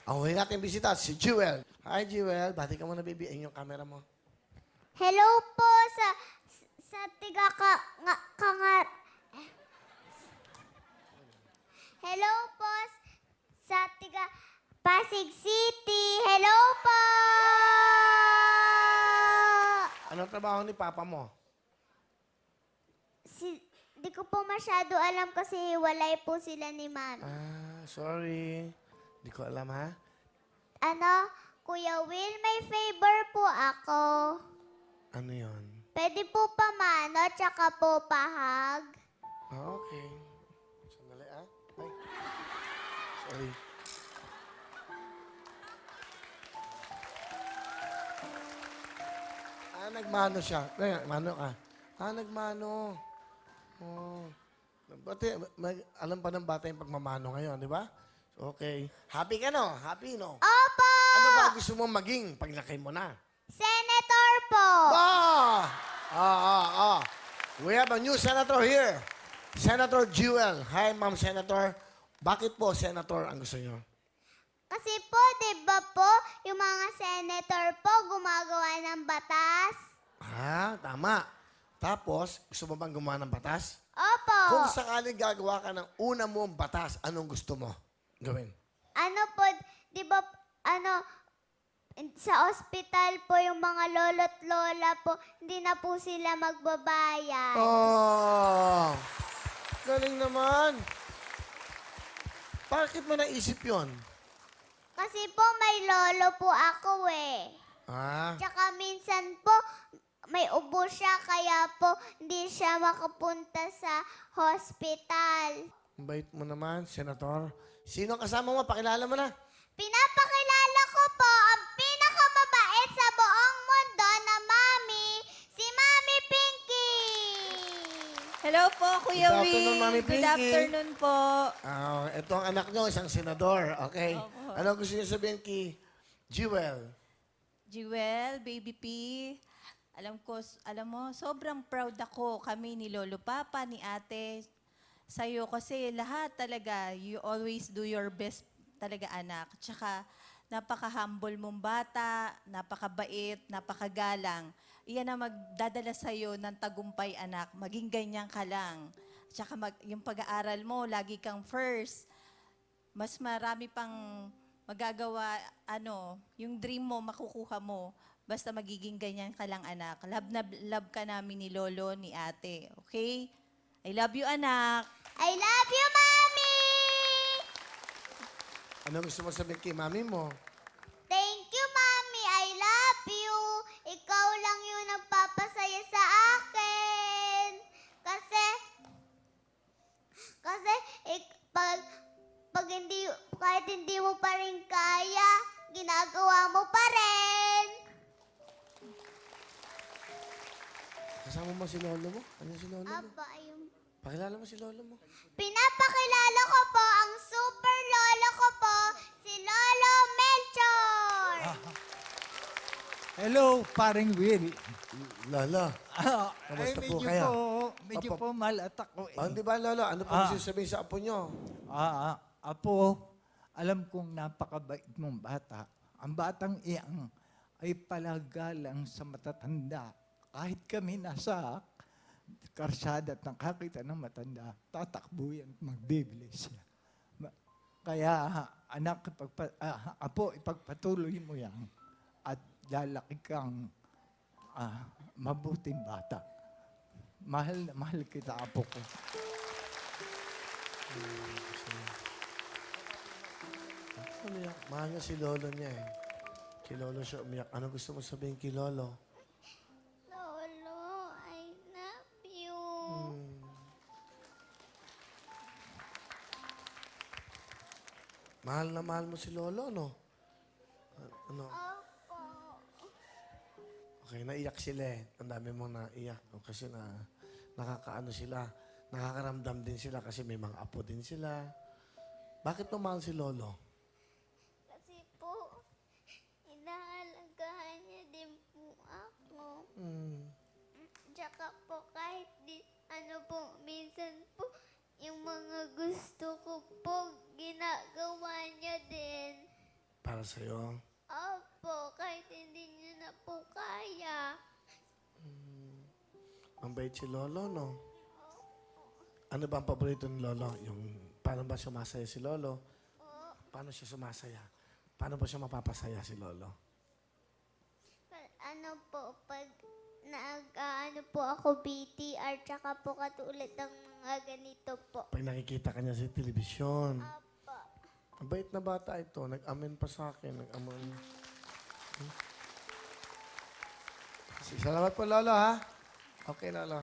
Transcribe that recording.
Ang huli natin bisita, si Jewel. Hi, Jewel. Bati ka muna, baby. Ayun yung camera mo. Hello po sa tiga kangar. Hello po sa tiga Pasig City. Hello po! Anong trabaho ni Papa mo? Di ko po masyado alam kasi walay po sila ni Mami. Sorry. Di ko alam, ha? Kuya Will, may favor po ako. Ano yon? Pwede po pamano, tsaka po pahag. Okay. Sandali, ah. Ay. Sorry. Nagmano siya. Mano ka. Nagmano. Oh. Bati, alam pa ng bata yung pagmamano ngayon, di ba? Okay. Happy ka, no? Happy, no? Opo! Ano ba gusto mong maging paglaki mo na? Senator po! We have a new senator here. Senator Jewel. Hi, Ma'am Senator. Bakit po, Senator, ang gusto niyo? Kasi po, di ba po, yung mga senator po gumagawa ng batas? Tama. Tapos, gusto mo bang gumawa ng batas? Opo! Kung sakaling gagawa ka ng una mong batas, anong gusto mo gawin? Ano po, di ba, sa ospital po yung mga lolo't lola po, hindi na po sila magbabayad. Oh! Galing naman. Bakit mo naisip yon? Kasi po may lolo po ako eh. Tsaka minsan po, may ubo siya, kaya po hindi siya makapunta sa hospital. Ang bait mo naman, Senator. Sino ang kasama mo? Pakilala mo na. Pinapakilala ko po ang pinakamabait sa buong mundo na mami, si Mami Pinky! Hello po, Kuya Good afternoon, Will. Mami Good Pinky. afternoon po. Ito ang anak nyo, isang senador. Okay? Opo. Ano gusto niyo sabihin kay Jewel? Jewel, Baby P. Alam mo, sobrang proud ako kami ni Lolo Papa, ni Ate, sa'yo kasi lahat talaga, you always do your best talaga, anak. Tsaka, napaka-humble mong bata, napakabait, napakagalang. Iyan ang magdadala sa'yo ng tagumpay, anak. Maging ganyan ka lang. Tsaka yung pag-aaral mo, lagi kang first. Mas marami pang magagawa, yung dream mo, makukuha mo. Basta magiging ganyan ka lang, anak. Love na love ka namin ni Lolo, ni Ate. Okay? I love you, anak. I love you, Mami! Ano gusto mo sabihin kay mami mo? Thank you, Mami. I love you. Ikaw lang yung nagpapasaya sa akin. Kasi kahit hindi mo pa rin kaya, ginagawa mo pa rin. Kasama mo si lolo mo? Ano si lolo mo? Aba, yung... Pakilala mo si lolo mo. Pinapakilala ko po ang super lolo ko po, si Lolo Melchor. Hello, paring Will. Lolo. Kamusta po kayo? Medyo Opo. po malat ako eh. Di ba, lolo? Ano po gusto niyo sabihin sa apo nyo? Apo, alam kong napakabait mong bata. Ang batang iyang ay palagalang sa matatanda. Kahit kami nasa karsada at nakakita ng matanda, tatakbo yan at magbibili siya. Kaya, anak, apo, ipagpatuloy mo yan at lalaki kang mabuting bata. Mahal na mahal kita, apo ko. Umiyak. Mahal niya si lolo niya eh. Si lolo siya umiyak. Ano gusto mo sabihin kay lolo? Lolo, I love you. Mahal na mahal mo si lolo, no? Ano? Opo. Okay, naiyak sila eh. Ang dami mong naiyak. Kasi nakakaano sila. Nakakaramdam din sila kasi may mga apo din sila. Bakit mo mahal si lolo? Kasi po, inaalagaan niya din po ako. Tsaka po kahit minsan po, yung mga gusto ko po, ginagawa niya din. para sa'yo. Opo, kahit hindi niyo na po kaya. Ang bait si Lolo, no? Ano ba ang paborito ni Lolo? Yung paano ba sumasaya si Lolo? Paano siya sumasaya? Paano ba siya mapapasaya si Lolo? Ano po, pag ano po ako BTR, tsaka po katulad ng mga ganito po. Pag nakikita ka niya sa telebisyon. Opo. Ang bait na bata ito. Nag-amen pa sa akin. Nag-amen. Salamat po, Lolo, ha? Okay, Lolo.